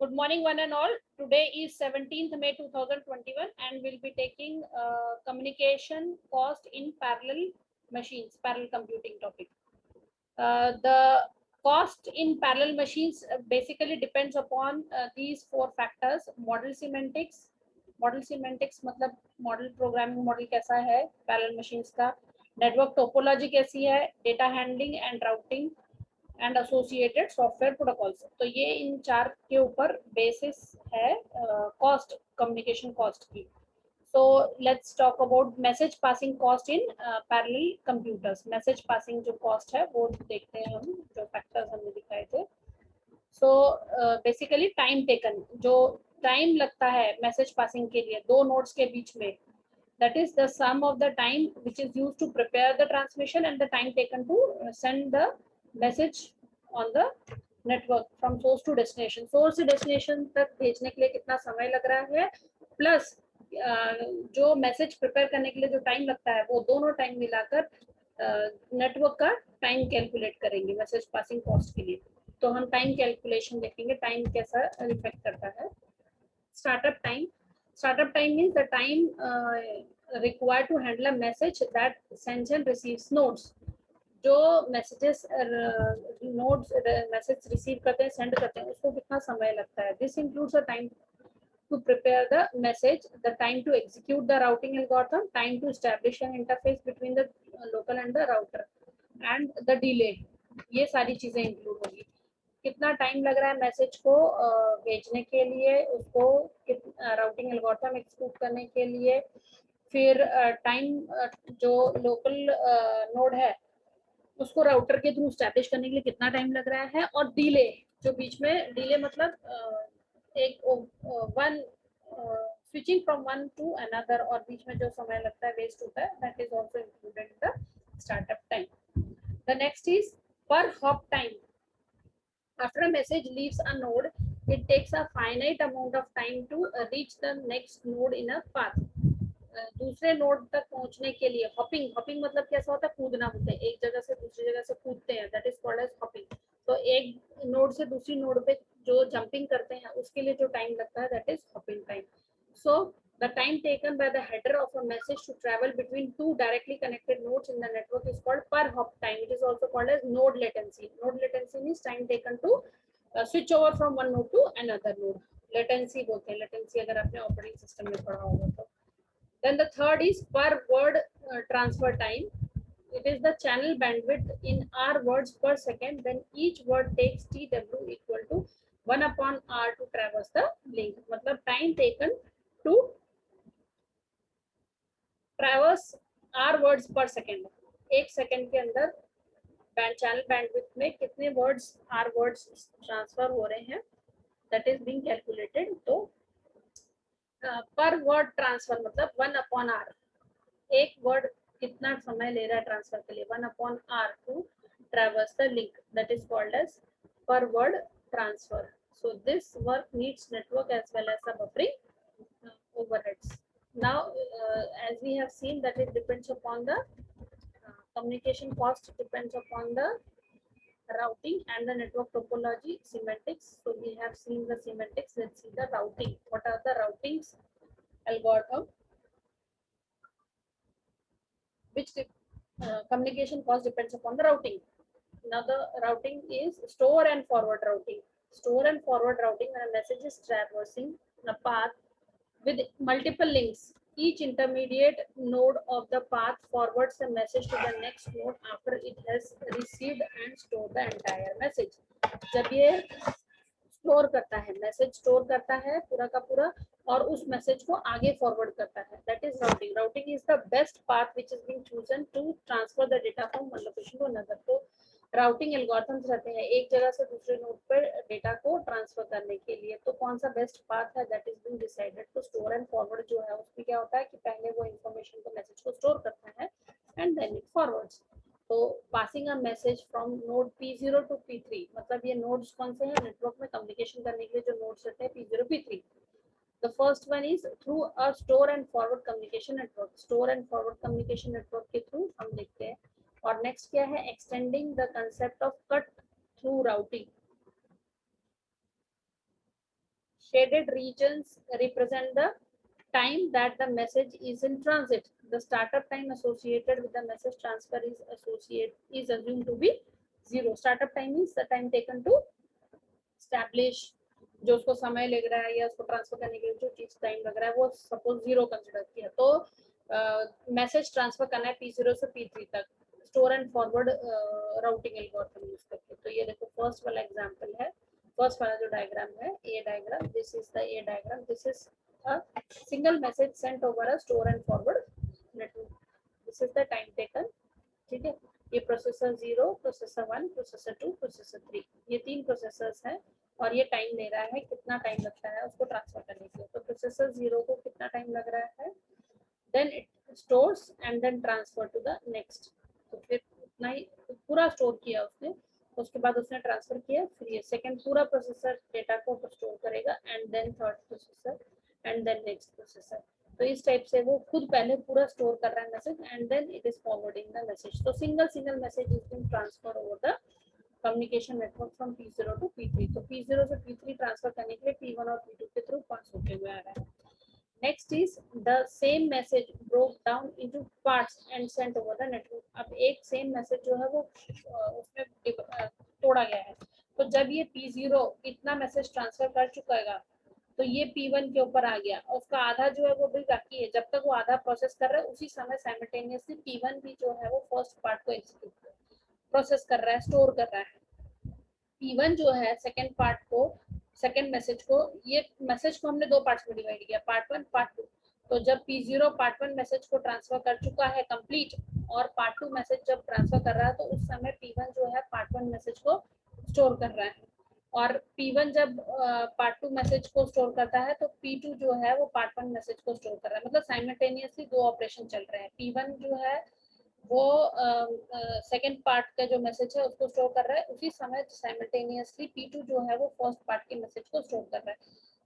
Good morning, one and all. Today is 17th May 2021, and we'll be taking communication cost in parallel machines, parallel computing topic. The cost in parallel machines basically depends upon these four factors: model semantics. Model semantics मतलब model programming model कैसा है parallel machines का, network topology कैसी है, data handling and routing and associated software protocols. तो ये इन चार के ऊपर बेसिस है कॉस्ट, कम्युनिकेशन कॉस्ट की। So let's talk about message passing cost in parallel computers. Message passing जो कॉस्ट है वो देखते हैं हम, जो फैक्टर्स हमने दिखाए थे। सो बेसिकली टाइम टेकन, जो टाइम लगता है मैसेज पासिंग के लिए दो नोड्स के बीच में, that is the sum of the time which is used to prepare the transmission and the time taken to send the message on the network from source to destination। source से destination तक भेजने के लिए कितना समय लग रहा है, प्लस जो मैसेज प्रिपेयर करने के लिए जो टाइम लगता है, वो दोनों टाइम मिलाकर नेटवर्क का टाइम कैलकुलेट करेंगे मैसेज पासिंग कॉस्ट के लिए। तो हम टाइम कैलकुलेशन देखेंगे, टाइम कैसा इफेक्ट करता है। startup time startup time means the time required to handle a message that sends and receives nodes। जो मैसेजेस नोड्स मैसेज रिसीव करते हैं, सेंड करते हैं, उसको कितना समय लगता है। This includes the time to prepare the message, the time to execute the routing algorithm, time to establish an interface between the local and the router, and the delay। ये सारी चीजें इंक्लूड होगी। कितना टाइम लग रहा है message को भेजने के लिए, उसको राउटिंग एल्गोरिथम एग्जीक्यूट करने के लिए, फिर टाइम जो लोकल नोड है उसको राउटर के थ्रू स्टैब्लिश करने के लिए कितना टाइम लग रहा है, और डिले जो बीच में, डिले मतलब एक one switching from one two another, और बीच में जो समय लगता है वेस्ट होता है, that is also included in the startup time. The next is per hop time. After a message leaves a node, it takes a finite amount of time to reach the next node in a path। दूसरे node तक पहुंचने के लिए hopping, hopping मतलब कैसा होता है, कूदना बोलते हैं, एक जगह से दूसरी जगह से कूदते हैं, that is called as hopping. तो एक नोड से दूसरी नोड पे जो जंपिंग करते हैं उसके लिए जो टाइम लगता है, that is hopping time. So the time taken by the header of a message to travel between two directly connected nodes in the network is called per hop time। It is also called as node latency। node latency means time taken to switch over from one node to another node। latency बोलते हैं, latency अगर आपने operating system में पढ़ा होगा तो। Then the third is per word transfer time। it is the channel bandwidth in r words per second, then each word takes tw equal to 1 upon r to traverse the link। मतलब time taken to traverse r words per second। एक second के अंदर channel bandwidth में कितने words, are words transfer हो रहे हैं, that is being calculated. तो पर वर्ड ट्रांसफर मतलब 1 अपॉन आर, एक वर्ड कितना समय ले रहा है ट्रांसफर के लिए, 1 upon are to traverse the link, that is called as per word transfer। So this work needs network as well as the buffering overheads। Now as we have seen that it depends upon the communication cost, depends upon the routing and the network topology semantics। So we have seen the semantics, let's see the routing। what are the routings algorithm which communication cost depends upon the routing। Now the routing is store and forward routing। store and forward routing, when a message is traversing a path with multiple links, each intermediate node of the path forwards the message to the next node after it has received and stored the entire message। जब ये store करता है, message store करता है पूरा का पूरा, और उस मैसेज को आगे फॉरवर्ड करता है, that is routing. Routing is the best path which is being chosen to transfer the data from one location to another. तो राउटिंग एल्गोरिथम्स रहते हैं एक जगह से दूसरे नोड पर डेटा को ट्रांसफर करने के लिए। तो कौन सा बेस्ट पाथ है, दैट इज बीइंग डिसाइडेड। तो स्टोर एंड फॉरवर्ड जो है उसमें क्या होता है कि पहले वो इन्फॉर्मेशन को, मैसेज को स्टोर करता है एंड देन इट फॉरवर्ड्स। तो passing a message from node P0 to P3, मतलब ये नोड्स कौन से हैं, नेटवर्क में कम्युनिकेशन करने के लिए जो नोड्स रहते हैं P0 P3। The first one is through a store and forward communication network। store and forward communication network के थ्रू हम देखते हैं। और नेक्स्ट क्या है, extending the concept of cut through routing। shaded regions represent the time that the message is in transit. The startup time associated with the message transfer is assumed to be 0. Startup time is the time taken to establish, जो उसको समय लग रहा है या उसको transfer करने के लिए जो चीज टाइम लग रहा है वो सपोज 0 कंसिडर किया, तो मैसेज ट्रांसफर करना है P0 से P3 तक store and forward routing algorithm use करके। तो ये देखो फर्स्ट वाला एग्जांपल है, फर्स्ट वाला जो डायग्राम है a diagram, this is the a diagram, this इज a single message sent over a store and forward network. This is the time taken, ठीक है। ये प्रोसेसर 0, प्रोसेसर 1, प्रोसेसर 2, प्रोसेसर 3, ये 3 प्रोसेसर्स हैं और ये टाइम ले रहा है कितना टाइम लगता है उसको ट्रांसफर करने के लिए। तो प्रोसेसर 0 को कितना टाइम लग रहा है, then it stores and then transfer to the next. तो फिर उतना ही पूरा स्टोर किया उसने, उसके बाद उसने ट्रांसफर किया, फिर ये सेकंड पूरा प्रोसेसर डेटा को स्टोर करेगा and then third processor and then next processor. तो इस टाइप से वो खुद पहले पूरा स्टोर कर रहा है message and then it is forwarding the message. तो single message is being transfer over the communication network from P0 to P3। तो P0 से P3 ट्रांसफर करने के लिए P1 और P2 के थ्रू पास होते हुए आ रहा है। Next is the same message broke down into parts and sent over the network. अब एक सेम मैसेज जो है वो उसमें तोड़ा गया है, तो जब ये P0 इतना मैसेज ट्रांसफर कर चुका है तो ये P1 के ऊपर आ गया, उसका आधा जो है वो भी बाकी है। जब तक वो आधा प्रोसेस कर रहा है उसी समय साइमल्टेनियसली P1 भी जो है वो फर्स्ट पार्ट को एग्जीक्यूट प्रोसेस कर रहा है, स्टोर कर रहा है। P1 जो है सेकंड पार्ट को, सेकंड मैसेज को, ये मैसेज को हमने दो पार्ट्स में डिवाइड किया, पार्ट 1 पार्ट 2। तो जब P0 पार्ट 1 मैसेज को ट्रांसफर कर चुका है कंप्लीट और पार्ट 2 मैसेज जब ट्रांसफर कर रहा है तो उस समय P1 जो है पार्ट 1 मैसेज को स्टोर कर रहा है, और P1 जब पार्ट 2 मैसेज को स्टोर करता है तो P2 जो है वो पार्ट 1 मैसेज को स्टोर कर रहा है। मतलब साइमल्टेनियसली दो ऑपरेशन चल रहे हैं। P1 जो है वो सेकंड पार्ट का जो मैसेज है उसको स्टोर कर रहा है, उसी समय साइमल्टेनियसली P2 जो है वो फर्स्ट पार्ट के मैसेज को स्टोर कर रहा है।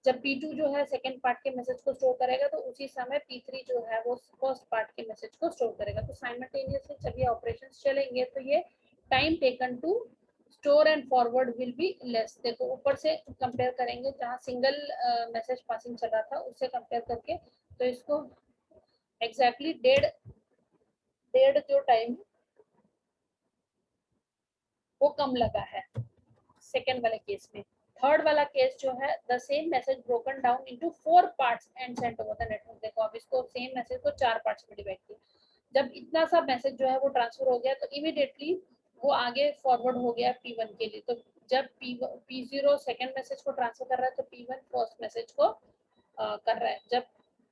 जब P2 जो है सेकंड पार्ट के मैसेज को स्टोर करेगा तो उसी समय P3 जो है वो फर्स्ट पार्ट के मैसेज को स्टोर करेगा। तो साइमल्टेनियसली जब ये ऑपरेशंस चलेंगे तो ये time taken to store and forward will be less. देखो ऊपर से कंपेयर करेंगे, जहाँ सिंगल मैसेज पासिंग चल रहा था उससे कंपेयर करके, तो इसको एग्जैक्टली डेढ़ जो टाइम वो कम लगा है सेकेंड वाले केस में। थर्ड वाला केस जो है the same message broken down into 4 parts and sent over the network. देखो अब इसको सेम मैसेज को 4 पार्ट्स में डिवाइड किया, जब इतना सा मैसेज जो है वो ट्रांसफर हो गया तो इमीडिएटली वो आगे फॉरवर्ड हो गया P1 के लिए। तो जब P0 सेकंड मैसेज को ट्रांसफर कर रहा है तो P1 फर्स्ट मैसेज को कर रहा है, जब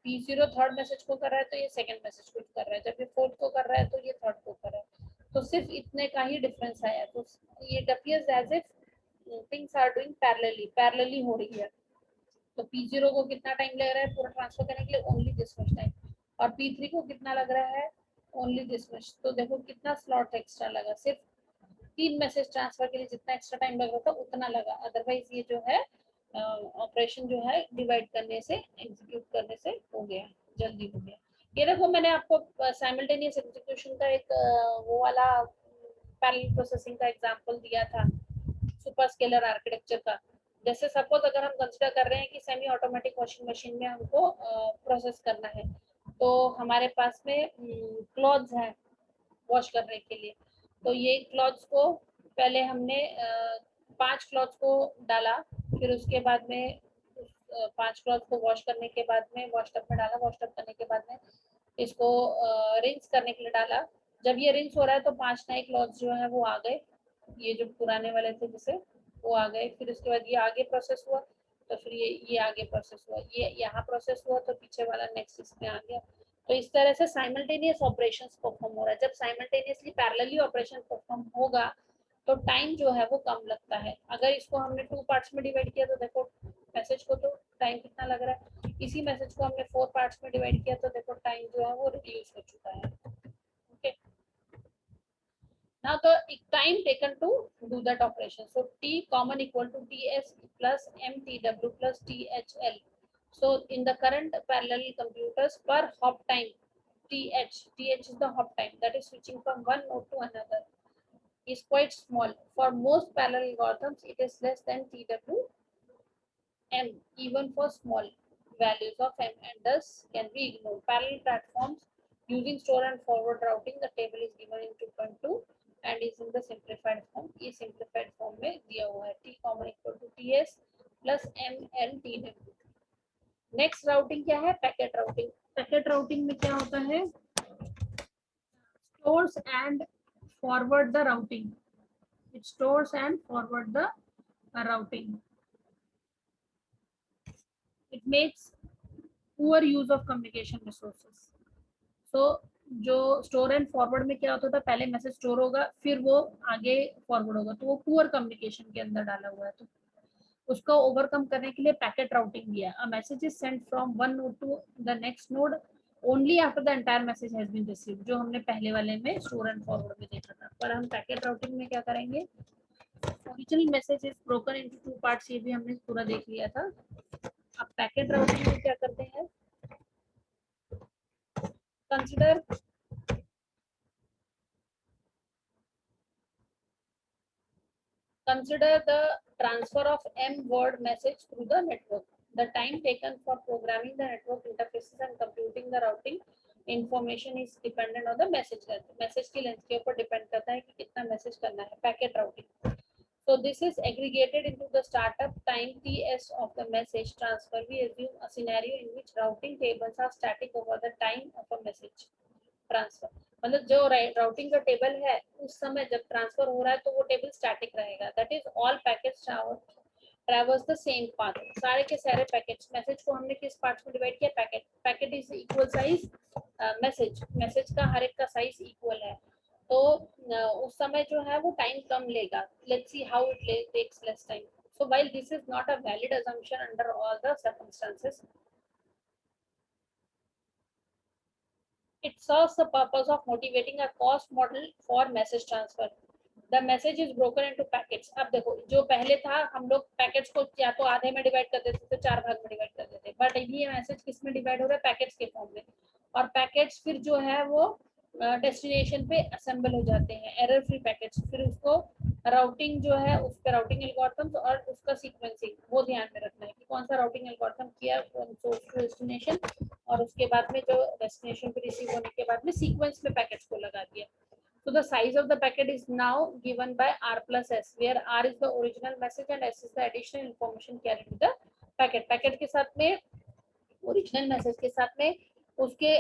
P0 थर्ड मैसेज को कर रहा है तो ये सेकंड मैसेज को कर रहा है, जब ये फोर्थ को कर रहा है तो ये थर्ड को कर रहा है। तो सिर्फ इतने का ही डिफरेंस आया। तो ये appears as if things are doing parallelly हो रही है। तो P0 को कितना टाइम लग रहा है पूरा ट्रांसफर करने के लिए, ओनली दिस मच टाइम, और P3 को कितना लग रहा है, ओनली दिस मच। तो देखो कितना स्लॉट एक्स्ट्रा लगा, सिर्फ 3 मैसेज ट्रांसफर के लिए जितना एक्स्ट्रा टाइम लग रहा था उतना लगा। अदरवाइज ये जो है ऑपरेशन जो है डिवाइड करने से, एग्जीक्यूट करने से हो गया, जल्दी हो गया। ये देखो मैंने आपको साइमल्टेनियस एग्जीक्यूशन का एक वो वाला पैरेलल प्रोसेसिंग का एग्जांपल दिया था सुपर स्केलर आर्किटेक्चर का। जैसे सपोज अगर हम कंसिडर कर रहे हैं कि सेमी ऑटोमेटिक वॉशिंग मशीन में हमको प्रोसेस करना है, तो हमारे पास में क्लॉथ्स हैं वॉश करने के लिए। तो ये क्लॉथ्स को पहले हमने 5 क्लॉथ्स को डाला, फिर उसके बाद में 5 क्लॉथ को वॉश करने के बाद में वॉश टब में डाला, वॉश टब करने के बाद में इसको रिंस करने के लिए डाला। जब ये रिंस हो रहा है तो 5 नए क्लॉथ्स जो है वो आ गए, ये जो पुराने वाले थे जिसे वो आ गए। फिर उसके बाद ये आगे प्रोसेस हुआ, तो फिर ये आगे प्रोसेस हुआ, ये यहाँ प्रोसेस हुआ तो पीछे वाला नेक्स्ट इसमें आ गया। तो इस तरह से साइमल्टेनियस ऑपरेशंस परफॉर्म हो रहा है। जब साइमल्टेनियसली पैरेलली ऑपरेशन परफॉर्म होगा तो टाइम जो है वो कम लगता है। अगर इसको हमने 2 पार्ट्स में डिवाइड किया तो देखो मैसेज को तो टाइम कितना लग रहा है, इसी मैसेज को हमने 4 पार्ट्स में डिवाइड किया तो देखो टाइम जो है वो रिड्यूस हो चुका है। Okay, now the time taken to do that operation, so t common equal to ts plus mtw plus thl. So in the current parallel computers, per hop time th is the hop time, that is switching from one node to another, is quite small. For most parallel algorithms it is less than tw, m even for small values of m and thus can be ignored. Parallel platforms using store and forward routing, the table is given in 2.2 and is in the simplified form. ये simplified form में दिया हुआ है t common equal to ts plus m n t w. Next routing क्या है? Packet routing. Packet routing में क्या होता है? Stores and forward the routing. It stores and forward the routing. It makes poor use of communication resources. So जो store and forward में क्या होता था, पहले मैसेज स्टोर होगा फिर वो आगे फॉरवर्ड होगा, तो वो पुअर कम्युनिकेशन के अंदर डाला हुआ है. तो उसको ओवरकम करने के लिए पैकेट राउटिंग दिया. A message is sent from one node to the next node only after the entire message has been received, जो हमने पहले वाले में स्टोर एंड फॉरवर्ड में देखा था. पर हम पैकेट राउटिंग में क्या करेंगे? Original message is broken into two parts, ये भी हमने पूरा देख लिया था. अब पैकेट राउटिंग में क्या करते हैं? Consider the transfer of m word message through the network. The time taken for programming the network interfaces and computing the routing information is dependent on the message length. Message की length के ऊपर depend करता है कि कितना message करना है. Packet routing. So this is aggregated into the startup time ts of the message transfer. We assume a scenario in which routing tables are static over the time of a message transfer. मतलब जो routing का table है उस समय जब transfer हो रहा है तो वो टेबल स्टैटिक रहेगा. That is all packets traverse the same path. सारे के सारे पैकेट्स. मैसेज को हमने किस पार्ट्स में डिवाइड किया? Packet. Packet is equal size message. Message का हर एक का साइज इक्वल है, तो उस समय जो है वो टाइम कम लेगा. Let's see how it takes less time. So while this is not a valid assumption under all the circumstances, it serves the purpose of motivating a cost model for message transfer. The message is broken into packets. अब देखो, जो पहले था हम लोग packets को या तो आधे में डिवाइड कर देते थे, 4 भाग में डिवाइड कर देते, बट ये मैसेज किस में डिवाइड हो रहा है? पैकेट्स के फॉर्म में. और पैकेट्स फिर जो है वो डेस्टिनेशन पे असेंबल हो जाते हैं, एरर फ्री पैकेट्स. फिर उसको राउटिंग जो है उस पर राउटिंग एल्गोरिथम्स और उसका सीक्वेंसिंग वो ध्यान में रखना है कि कौन सा राउटिंग एल्गोरिथम किया फ्रॉम सोर्स टू डेस्टिनेशन, और उसके बाद में जो डेस्टिनेशन पे रिसीव होने के बाद में सीक्वेंस में पैकेट्स को लगा दिया. So the size of the packet is now given by r plus s, where r is the original message and s is the additional information carried with the packet. Packet के साथ में original message के साथ में उसके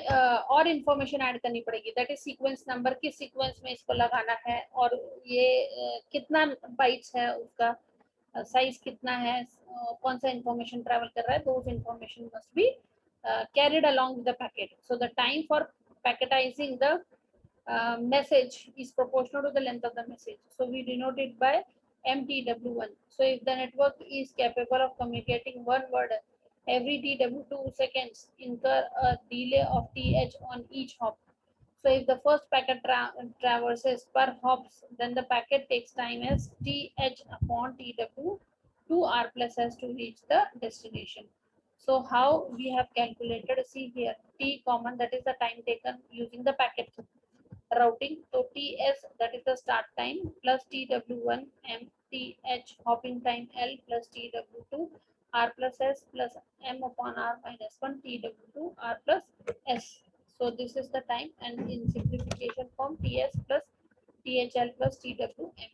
और information add करनी पड़ेगी. दैट इज सीक्वेंस नंबर, किस सीक्वेंस में इसको लगाना है, और ये कितना बाइट्स है, उसका साइज कितना है, कौन सा इंफॉर्मेशन ट्रैवल कर रहा है. Those information must be carried along with the packet. So the time for packetizing the message is proportional to the length of the message. So we denote it by MTW1. So if the network is capable of communicating one word every TW2 seconds, incur a delay of TH on each hop. So if the first packet traverses per hops, then the packet takes time as TH upon TW 2r plus s to reach the destination. So how we have calculated, see here, T common, that is the time taken using the packet routing. So TS, that is the start time, plus TW1 M TH hopping time L plus TW2 R plus S plus M upon R minus 1 TW2 R plus S. So this is the time, and in simplification form TS plus THL plus TWM.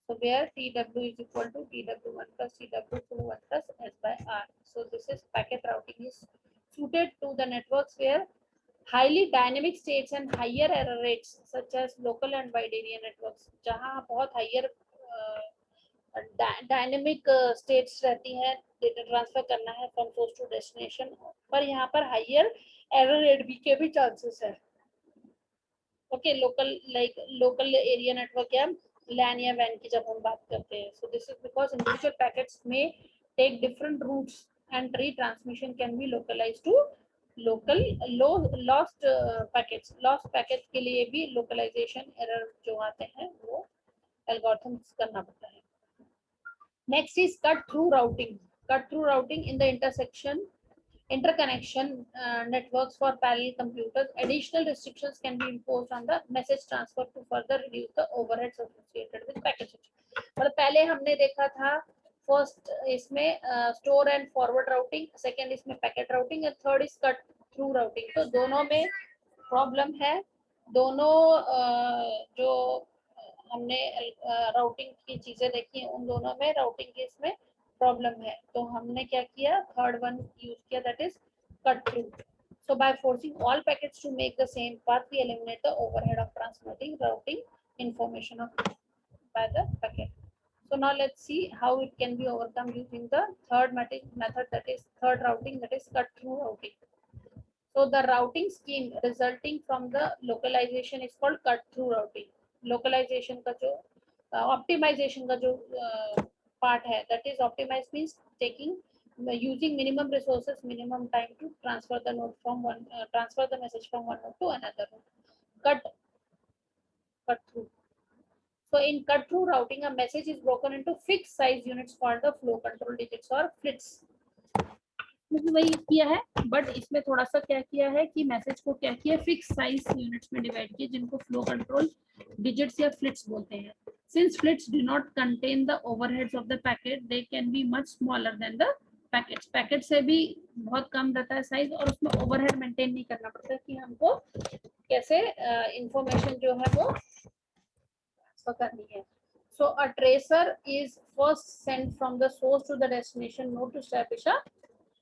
So where TW is equal to TW1 plus TW2 1 plus S by R. So this is packet routing is suited to the networks where highly dynamic states and higher error rates such as local and wide area networks, जहाँ बहुत higher dynamic states रहती हैं, data transfer करना है from source to destination, पर यहाँ पर higher error rate भी के भी चांसेस है. Okay, local like local area network या लैन या वैन की जब हम बात करते हैं. So this is because individual packets में take different routes and retransmission can be localised to local lost packets. Lost packets के लिए भी लोकलाइजेशन एरर जो आते हैं वो एल्गोरिथम्स करना पड़ता है. Next is cut through routing. Cut through routing in the interconnection networks for parallel computers. Additional restrictions can be imposed on the message transfer to further reduce the overheads associated with packet switching. मतलब पहले हमने देखा था first इसमें store and forward routing, second इसमें packet routing and third is cut through routing. तो दोनों में प्रॉब्लम है। दोनों जो हमने राउटिंग की चीजें देखी उन दोनों में राउटिंग की इसमें प्रॉब्लम है। तो हमने क्या किया, थर्ड वन यूज किया, that is cut through. So by forcing all packets to make the same path, we eliminate the overhead of transmitting routing information of by the packet. So now let's see how it can be overcome using the third method, that is third routing, that is cut through routing. So the routing scheme resulting from the localization is called cut through routing. Localization का जो optimization का जो part है, that is optimize means taking using minimum resources, minimum time to transfer the node from one transfer the message from one node to another node. Cut through. So in cut through routing, a message is broken into fixed size units called the flow control digits or flits. वही किया है, but इसमें थोड़ा सा क्या किया है कि मैसेज को क्या किया, फिक्स साइज यूनिट्स में डिवाइड किया, जिनको फ्लो कंट्रोल डिजिट्स या फ्लिट्स बोलते हैं। Since flits do not contain the overheads of the packet, they can be much smaller than the packets. Packet से भी बहुत कम रहता है साइज, और उसमें ओवरहेड मेंटेन नहीं करना पड़ता कि हमको कैसे इंफॉर्मेशन जो है वो ट्रांसफर करनी है। So a tracer is first sent from the source to the destination node to establish a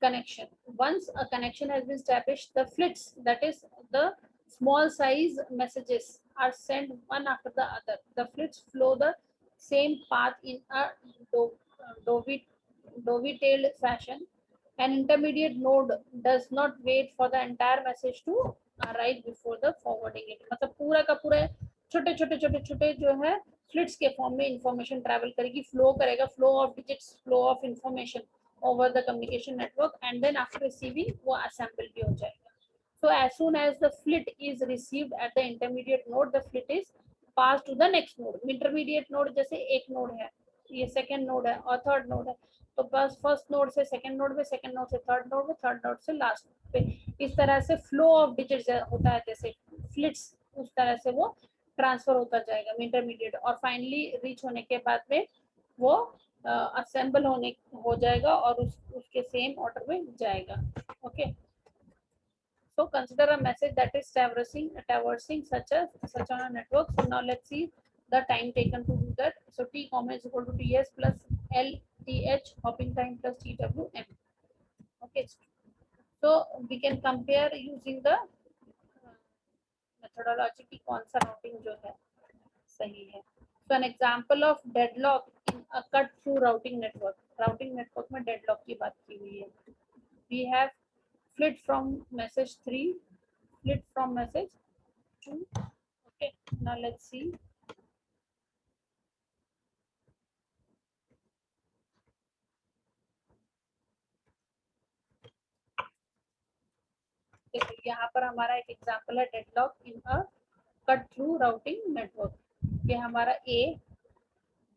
connection. Once a connection has been established, the flits, that is the small size messages, are sent one after the other. The flits flow the same path in a dovetailed fashion. An intermediate node does not wait for the entire message to arrive before the forwarding it. मतलब पूरा का पूरा छोटे छोटे छोटे छोटे जो है फ्लिट्स के फॉर्म में इंफॉर्मेशन ट्रैवल करेगी, फ्लो करेगा, flow of digits, flow of information over the communication network, and then after receiving वो assemble भी हो जाएगा. So as soon as the flit is received at the intermediate node, the flit is passed to the next node. Intermediate node जैसे एक node है, ये second node है और थर्ड नोड है, तो बस फर्स्ट नोड से सेकंड नोड में, सेकंड नोड से थर्ड नोड में, थर्ड नोड से लास्ट पे, इस तरह से फ्लो ऑफ डिजिट्स होता है, जैसे फ्लिट्स उस तरह से वो ट्रांसफर होता जाएगा इंटरमीडिएट, और फाइनली रीच होने के बाद में वो असेंबल हो जाएगा और उसके सेम ऑर्डर में जाएगा. Okay, so consider a message that is traversing such on a network. So now let's see the time taken to do that. So t comma is equal to ts plus lth hopping time plus twm. Okay, so we can compare using the methodology की कौन सा routing जो है सही है. So an example of deadlock in a cut through routing network में deadlock की बात की हुई है. We have flit from message 3, flit from message 2. Okay, now let's see. देखो यहाँ पर हमारा एक एग्जाम्पल है डेडलॉक इन अ कट थ्रू राउटिंग नेटवर्क. ये हमारा A,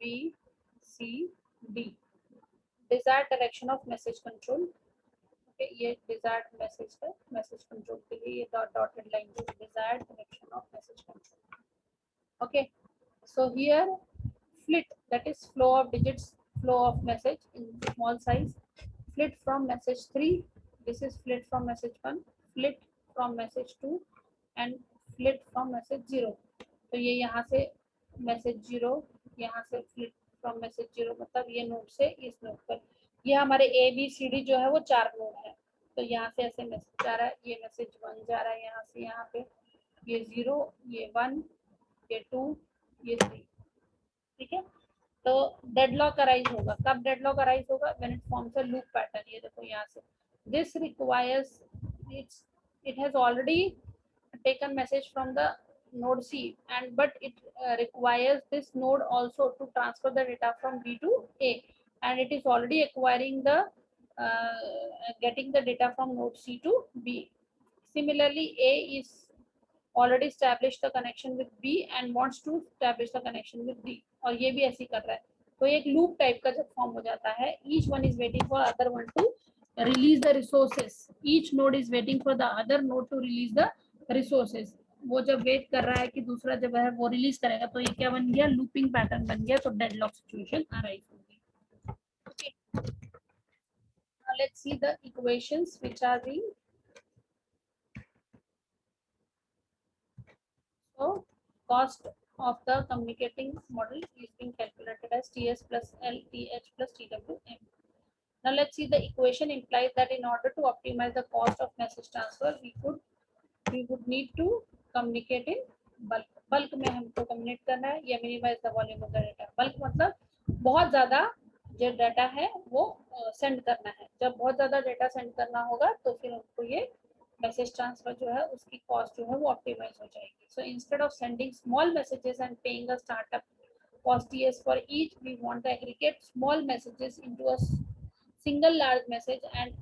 B, C, D desired direction of message control. Okay, ये डिजायर्ड मैसेज है, मैसेज कंट्रोल के लिए ये डॉटेड लाइन जो desired direction of message control. Okay, so here flit, that is flow of digits, flow of message in small size. Flit from message 3, this is flit from message 1, flit from message 2 and flit from message 0. तो ये यहाँ से message 0, यहाँ से flit from message 0, मतलब ये node से इस नोड पर. ये हमारे ABCD जो है वो 4 नोड है, तो यहाँ से ऐसे मैसेज जा रहा है, ये मैसेज 1 जा रहा है यहाँ से यहाँ पे, ये 0, ये 1, ये 2, ये 3. ठीक है, तो डेडलॉक अराइज होगा. कब डेडलॉक अराइज होगा? When it forms a loop pattern. ये देखो यहाँ से this requires it has already taken message from the node C, and but it requires this node also to transfer the data from B to A, and it is already acquiring the getting the data from node C to B. Similarly, A is already established the connection with B and wants to establish the connection with D, और ये भी ऐसे कर रहा है. तो एक loop type का जब फॉर्म हो जाता है, each one is waiting for other one to release the resources. Each node is waiting for the other node to release the resources. वो जब वेट कर रहा है कि दूसरा जब है वो रिलीज करेगा, तो ये क्या बन गया? लूपिंग पैटर्न बन गया, तो डेडलॉक सिचुएशन अराइज होगी. Okay, let's see the equations which are being. So cost of the communicating model is being calculated as TS plus L, TH plus TWM. Now let's see, the equation implies that in order to optimize the cost of message transfer, we would need to communicate in bulk. Bulk में हमको communicate करना है या minimise the volume of the data. Bulk मतलब बहुत ज्यादा जो data है वो सेंड करना है. जब बहुत ज्यादा डाटा सेंड करना होगा तो फिर हमको ये मैसेज ट्रांसफर जो है उसकी कॉस्ट जो है वो ऑप्टिमाइज हो जाएगी. So instead of sending small messages and paying a startup cost TS for each, we want to aggregate small messages into a single large message and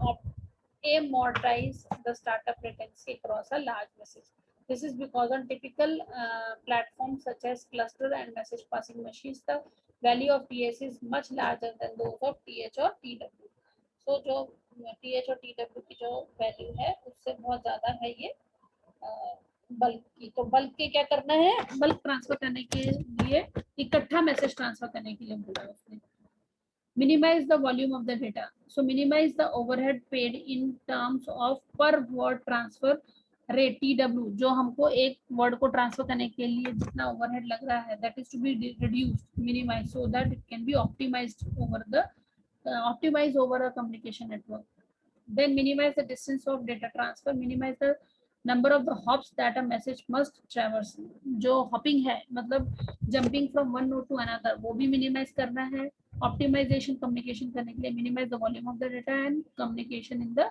amortize the startup latency across a large message. This is because on typical platforms such as cluster and message passing machines, the value of TS is much larger than those of TH or TW. So जो TH और TW की जो value है उससे बहुत ज़्यादा है ये बल्क की. तो बल्क के क्या करना है, बल्क ट्रांसफर करने के लिए इकट्ठा मैसेज ट्रांसफर करने के लिए बोला उसने. Minimize the volume of the data. So minimize the overhead paid in terms of per word transfer rate TW. जो हमको एक वर्ड को ट्रांसफर करने के लिए जितना ओवरहेड लग रहा है, that is to be reduced, minimized, so that it can be optimized over a communication network. Then minimize the distance of data transfer. Minimize the number of the hops that a message must traverse. जो hopping है मतलब jumping from one node to another, वो भी minimize करना है. Optimization communication करने के लिए minimize the volume of the data and communication in the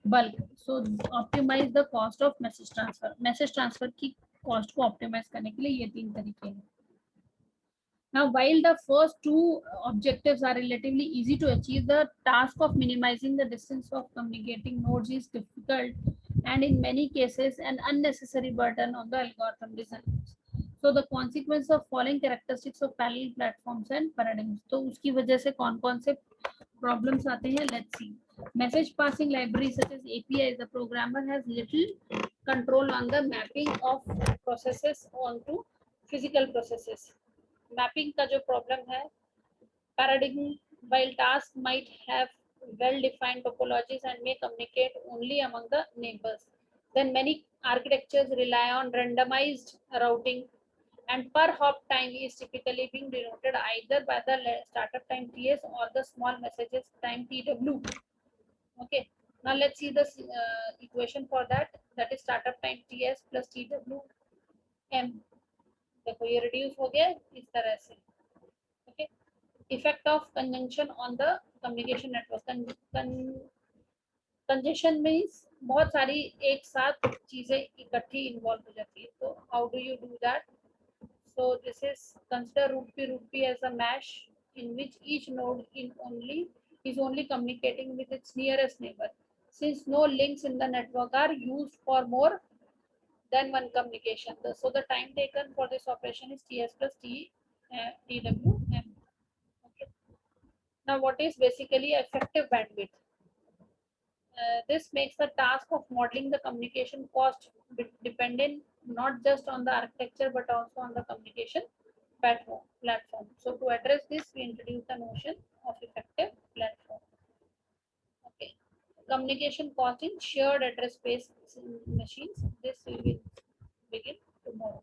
bulk. So optimize the cost of message transfer. Message transfer की cost को optimize करने के लिए ये तीन तरीके हैं. Now, while the first two objectives are relatively easy to achieve, the task of minimizing the distance of communicating nodes is difficult and in many cases an unnecessary burden on the algorithm designers. So the consequence of following characteristics of parallel platforms and paradigms. तो उसकी वजह से कौन-कौन से problems आते हैं? Let's see. Message passing libraries such as APIs, the programmer has little control on the mapping of processes onto physical processes. Mapping का जो problem है, paradigm, while task might have well-defined topologies and may communicate only among the neighbors, then many architectures rely on randomized routing, and per hop time is typically being denoted either by the startup time TS or the small messages time TW. Okay, now let's see the equation for that. That is startup time TS plus TWM. देखो ये reduce हो गया इस तरह से. Okay, effect of conjunction on the communication network. Congestion means बहुत सारी एक साथ चीजें इकट्ठी इन्वॉल्व हो जाती है. तो how do you do that? So this is consider root P as a mesh in which each node is only communicating with its nearest neighbor. Since no links in the network are used for more than one communication, so the time taken for this operation is TS plus TWM. Okay. Now, what is basically effective bandwidth? This makes the task of modeling the communication cost dependent not just on the architecture but also on the communication platform. So to address this, we introduce the notion of effective platform. Okay, communication cost in shared address space machines. This we will begin tomorrow.